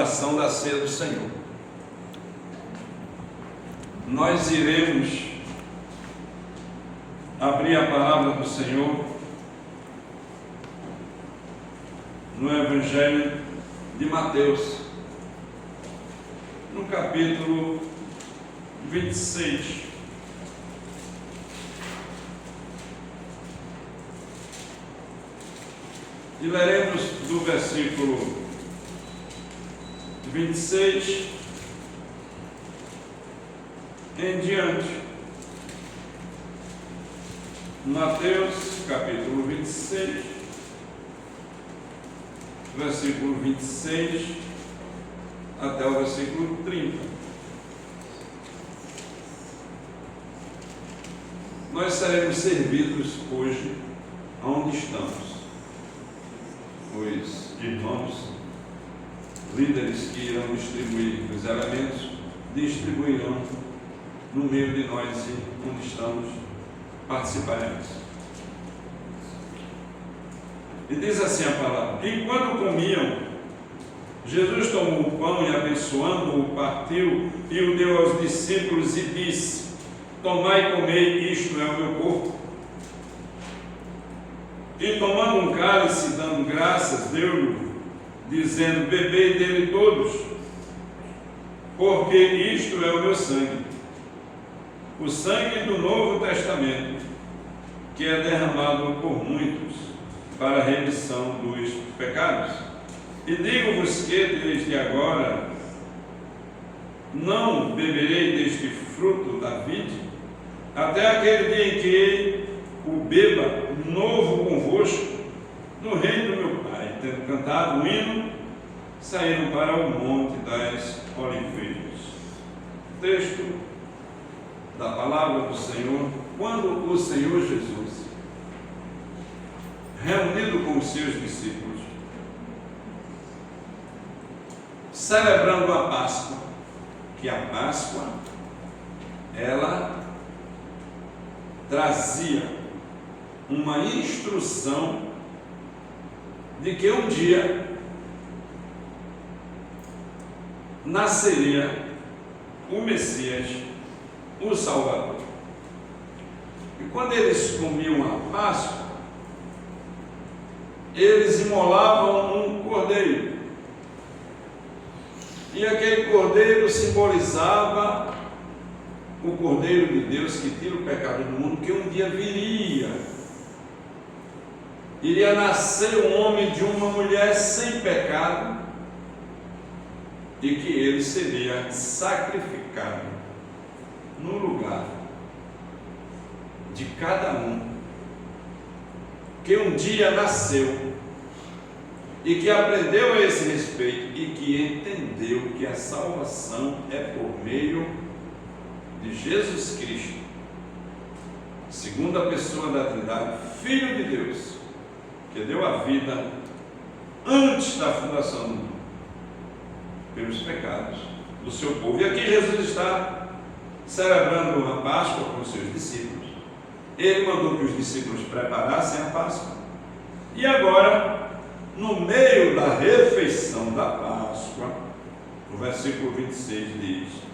celebração da ceia do Senhor. Nós iremos abrir a palavra do Senhor no Evangelho de Mateus, no capítulo 26. E leremos do versículo 26 em diante. Mateus, capítulo 26, versículo 26 até o versículo 30. Nós seremos servidos hoje aonde estamos. Os irmãos líderes que irão distribuir os elementos distribuirão no meio de nós e onde estamos participaremos. E diz assim a palavra: e quando comiam, Jesus tomou o pão e, abençoando-o, partiu e o deu aos discípulos e disse: tomai e comei, isto é o meu corpo. E tomando um cálice, dando graças, deu-lhe, dizendo: bebei dele todos, porque isto é o meu sangue, o sangue do Novo Testamento, que é derramado por muitos para a remissão dos pecados. E digo-vos que desde agora não beberei deste fruto da vide, até aquele dia em que o beba novo convosco no reino do meu Pai. Tendo cantado o hino, saíram para o monte das Oliveiras. Texto da palavra do Senhor. Quando o Senhor Jesus, reunido com os seus discípulos, celebrando a Páscoa, que a Páscoa ela trazia uma instrução de que um dia nasceria o Messias, o Salvador. E quando eles comiam a Páscoa, eles imolavam um cordeiro. E aquele cordeiro simbolizava o Cordeiro de Deus que tira o pecado do mundo, que um dia iria nascer um homem de uma mulher sem pecado, e que ele seria sacrificado no lugar de cada um que um dia nasceu e que aprendeu a esse respeito e que entendeu que a salvação é por meio de Jesus Cristo, segunda pessoa da Trindade, Filho de Deus, que deu a vida antes da fundação do mundo pelos pecados do seu povo. E aqui Jesus está celebrando a Páscoa com os seus discípulos. Ele mandou que os discípulos preparassem a Páscoa. E agora, no meio da refeição da Páscoa, o versículo 26 diz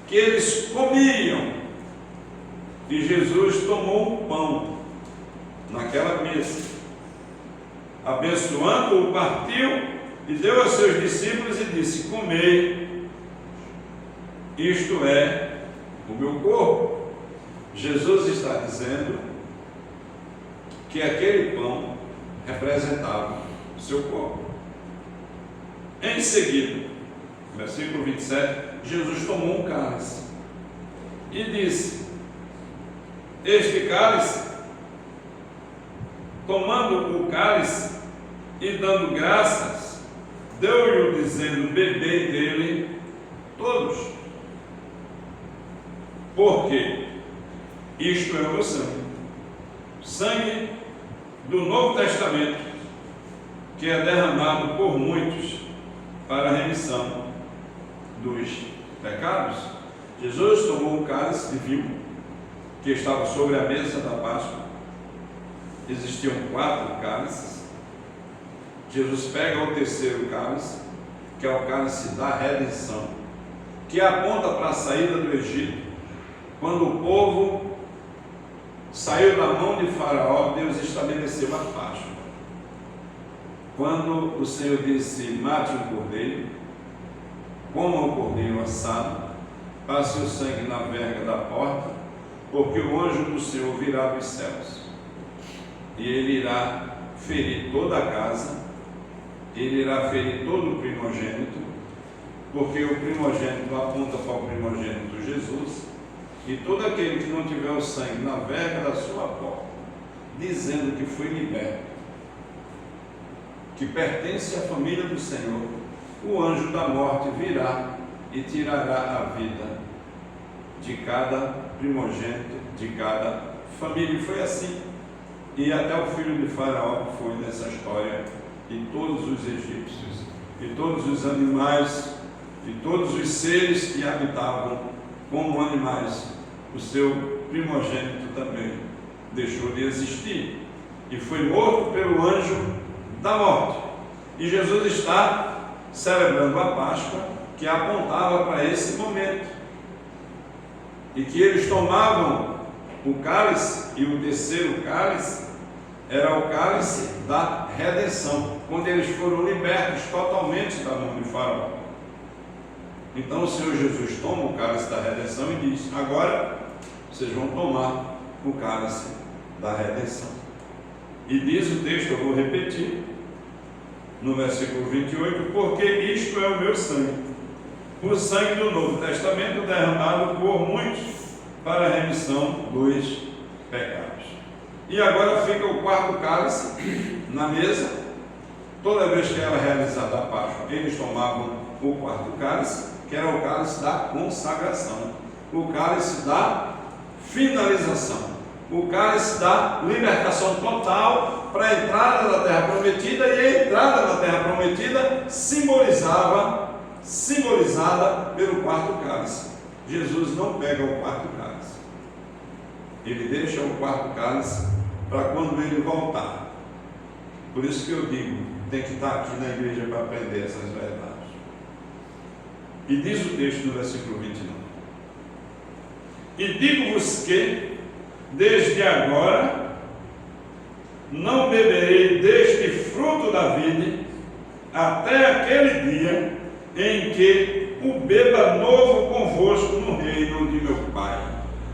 que eles comiam, e Jesus tomou o pão naquela mesa, abençoando-o, partiu e deu aos seus discípulos e disse: comei, isto é o meu corpo. Jesus está dizendo que aquele pão representava o seu corpo. Em seguida, versículo 27, Jesus tomou um cálice e disse: este cálice, tomando o cálice e dando graças, deu-lhe, dizendo: bebei dele todos, porque isto é o meu sangue, sangue do Novo Testamento, que é derramado por muitos para a remissão dos pecados. Jesus tomou um cálice e viu que estava sobre a mesa da Páscoa. Existiam 4 cálices. Jesus pega o terceiro cálice que é o cálice da redenção, que aponta para a saída do Egito. Quando o povo saiu da mão de Faraó, Deus estabeleceu a Páscoa. Quando o Senhor disse: mate o cordeiro, coma o cordeiro assado, passe o sangue na verga da porta, porque o anjo do Senhor virá dos céus, e ele irá ferir toda a casa, ele irá ferir todo o primogênito, porque o primogênito aponta para o primogênito Jesus, e todo aquele que não tiver o sangue na verga da sua porta, dizendo que foi liberto, que pertence à família do Senhor, o anjo da morte virá e tirará a vida de cada primogênito, de cada família. E foi assim. E até o filho de Faraó foi nessa história, e todos os egípcios, e todos os animais, e todos os seres que habitavam como animais, o seu primogênito também deixou de existir e foi morto pelo anjo da morte. E Jesus está celebrando a Páscoa, que apontava para esse momento, e que eles tomavam o cálice, e o terceiro cálice era o cálice da redenção, quando eles foram libertos totalmente da mão de Faraó. Então o Senhor Jesus toma o cálice da redenção e diz: agora vocês vão tomar o cálice da redenção. E diz o texto, eu vou repetir, no versículo 28, porque isto é o meu sangue, o sangue do Novo Testamento, derramado por muitos para a remissão dos pecados. E agora fica o quarto cálice na mesa. Toda vez que era realizada a Páscoa, eles tomavam o quarto cálice, que era o cálice da consagração, o cálice da finalização, o cálice da libertação total para a entrada na terra prometida. E a entrada na terra prometida simbolizada pelo quarto cálice. Jesus não pega o quarto cálice, ele deixa o quarto cálice para quando ele voltar. Por isso que eu digo, tem que estar aqui na igreja para aprender essas verdades. E diz o texto no versículo 29: e digo-vos que desde agora não beberei deste fruto da vide até aquele dia em que o beba novo convosco no reino de meu Pai.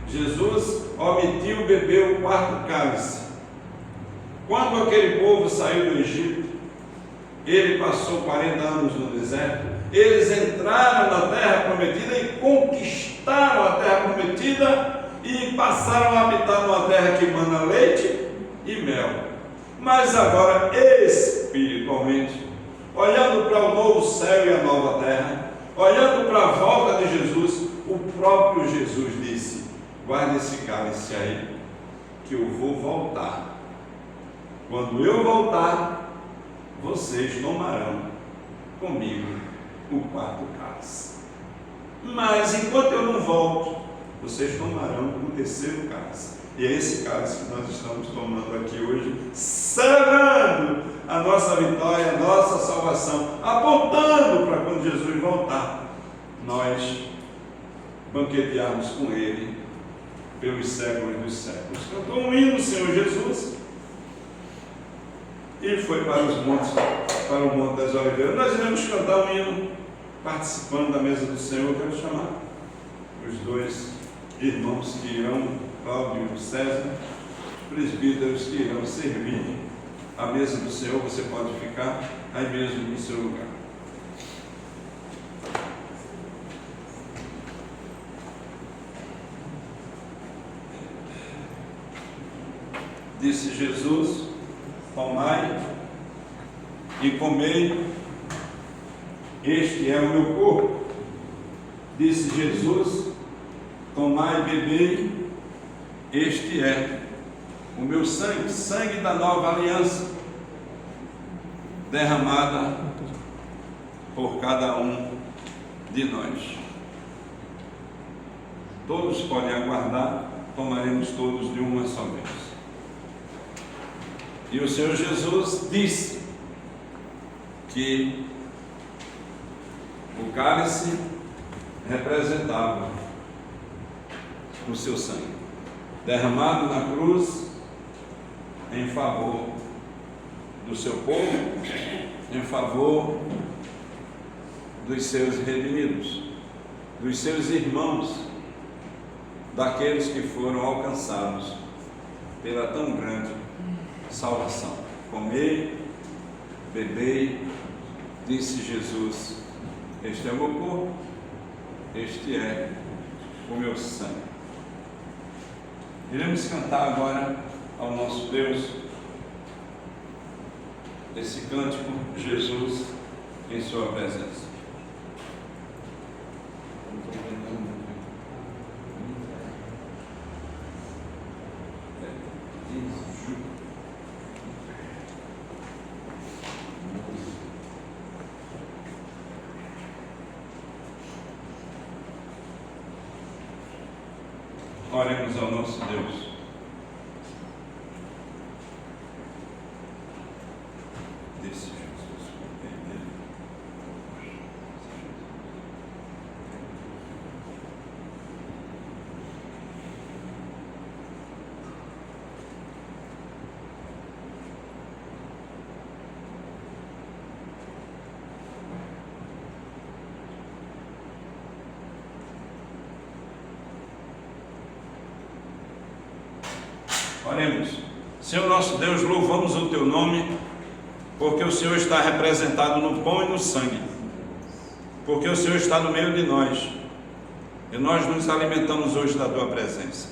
Jesus omitiu beber o quarto cálice. Quando aquele povo saiu do Egito, ele passou 40 anos no deserto, eles entraram na terra prometida e conquistaram a terra prometida e passaram a habitar numa terra que mana leite e mel. Mas agora, espiritualmente, olhando para o novo céu e a nova terra, olhando para a volta de Jesus, o próprio Jesus disse: guarde esse cálice aí, que eu vou voltar. Quando eu voltar, vocês tomarão comigo o quarto cálice. Mas enquanto eu não volto, vocês tomarão o terceiro cálice. E é esse cálice que nós estamos tomando aqui hoje, celebrando a nossa vitória, a nossa salvação, apontando para quando Jesus voltar, nós banquetearmos com Ele pelos séculos dos séculos. Cantou um hino, Senhor Jesus, e foi para os montes, para o Monte das Oliveiras. Nós iremos cantar um hino participando da mesa do Senhor. Eu quero chamar os dois irmãos que irão, Cláudio e César, os presbíteros que irão servir a mesa do Senhor. Você pode ficar aí mesmo no seu lugar. Disse Jesus: tomai e comei, este é o meu corpo. Disse Jesus: tomai e bebei, este é o meu sangue, sangue da nova aliança, derramada por cada um de nós. Todos podem aguardar, tomaremos todos de uma só vez. E o Senhor Jesus disse que cálice representava o seu sangue, derramado na cruz em favor do seu povo, em favor dos seus redimidos, dos seus irmãos, daqueles que foram alcançados pela tão grande salvação. Comei, bebei, disse Jesus, este é o meu corpo, este é o meu sangue. Iremos cantar agora ao nosso Deus esse cântico, Jesus em sua presença. Oremos ao nosso Deus. Disse Jesus. Oremos. Senhor nosso Deus, louvamos o Teu nome, porque o Senhor está representado no pão e no sangue, porque o Senhor está no meio de nós, e nós nos alimentamos hoje da Tua presença.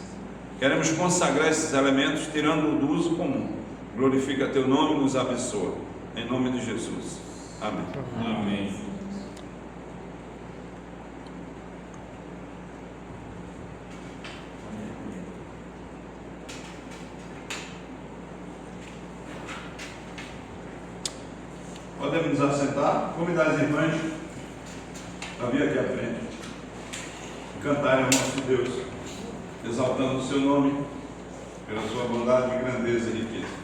Queremos consagrar esses elementos, tirando-o do uso comum. Glorifica Teu nome e nos abençoa. Em nome de Jesus. Amém. Amém. Podemos nos assentar, convidar as irmãs a vir aqui à frente, cantarem ao nosso Deus, exaltando o seu nome, pela sua bondade, grandeza e riqueza.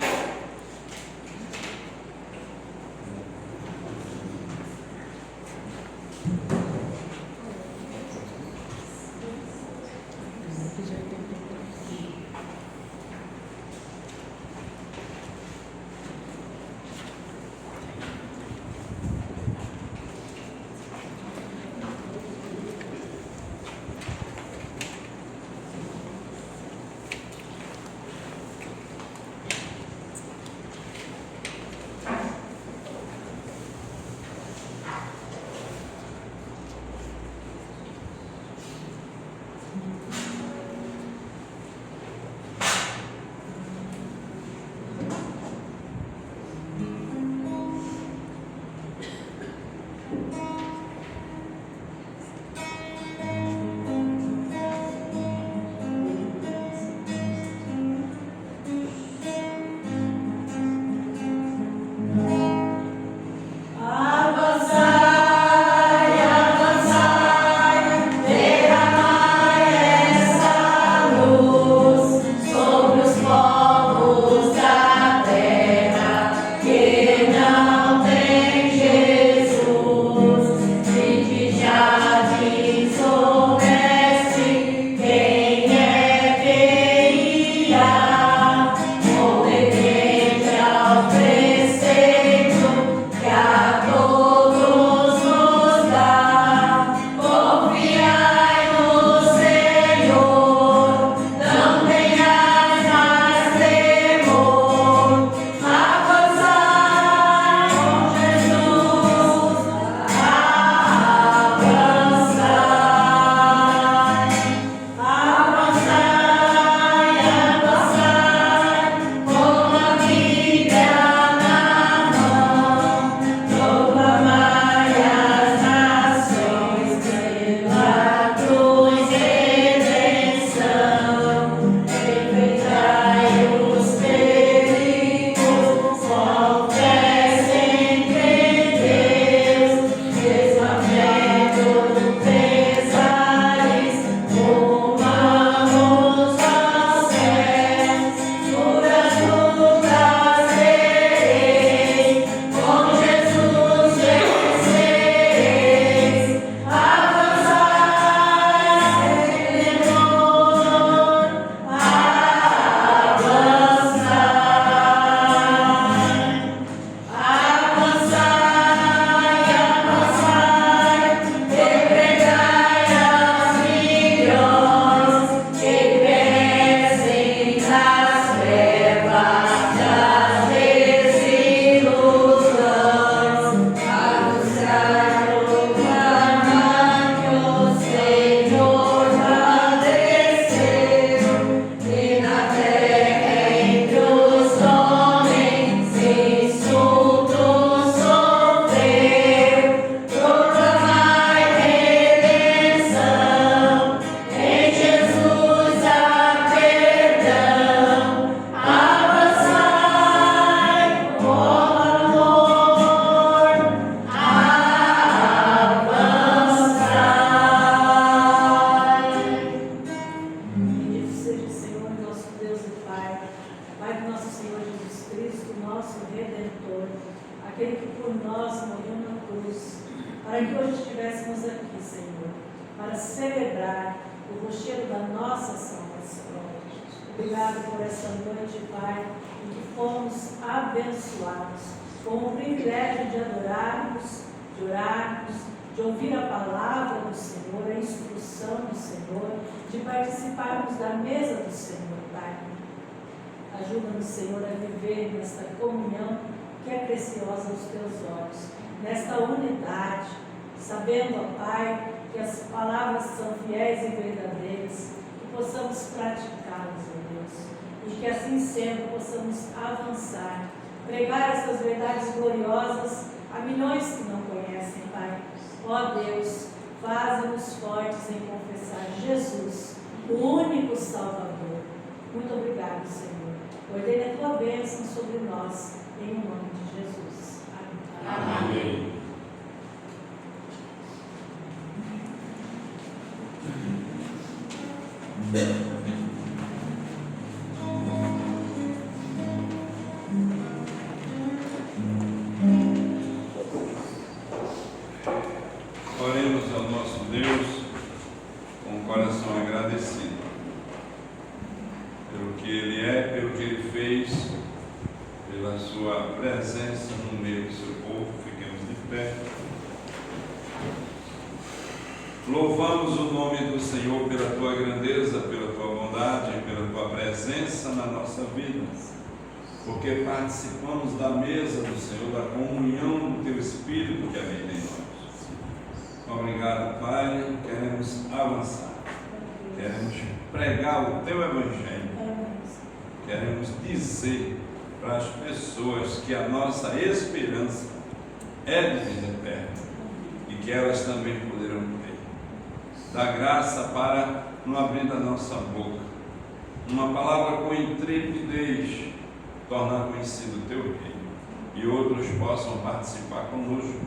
hoje estivéssemos aqui, Senhor, para celebrar o rochedo da nossa salvação. Obrigado por essa noite, Pai, em que fomos abençoados com o privilégio de adorarmos, de orarmos, de ouvir a palavra do Senhor, a instrução do Senhor, de participarmos da mesa do Senhor, Pai. Ajuda-nos, Senhor, a viver nesta comunhão que é preciosa aos teus olhos, nesta unidade, sabendo, ó Pai, que as palavras são fiéis e verdadeiras, que possamos praticá-las, ó Deus, e que assim sendo possamos avançar, pregar essas verdades gloriosas a milhões que não conhecem, Pai. Ó Deus, faze-nos fortes em confessar Jesus, o único Salvador. Muito obrigado, Senhor. Ordene a tua bênção sobre nós, em nome de Jesus. Amém. Amém. Oremos ao nosso Deus com o coração agradecido pelo que Ele é, pelo que Ele fez, pela sua presença no meio do seu povo. Fiquemos de pé. Louvamos o nome do Senhor pela tua grandeza, pela tua bondade, pela tua presença na nossa vida, porque participamos da mesa do Senhor, da comunhão do teu Espírito que habita em nós. Obrigado, Pai. Queremos avançar, queremos pregar o teu Evangelho, queremos dizer para as pessoas que a nossa esperança é de vida eterna e que elas também poderão crer. Dá graça para não abrir da nossa boca uma palavra com intrepidez, tornar conhecido o teu reino e outros possam participar conosco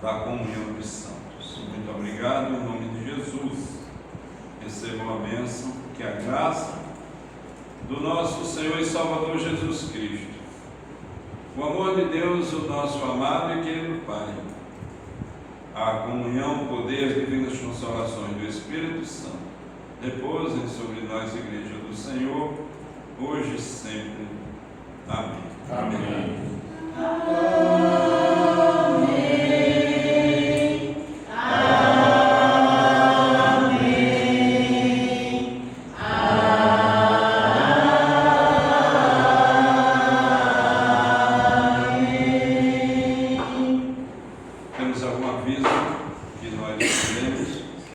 da comunhão dos santos. Muito obrigado, em nome de Jesus. Recebam a bênção, que a graça do nosso Senhor e Salvador Jesus Cristo, o amor de Deus, o nosso amado e querido Pai, a comunhão, o poder, as divinas consolações do Espírito Santo, repousem sobre nós, Igreja do Senhor, hoje e sempre. Amém. Amém.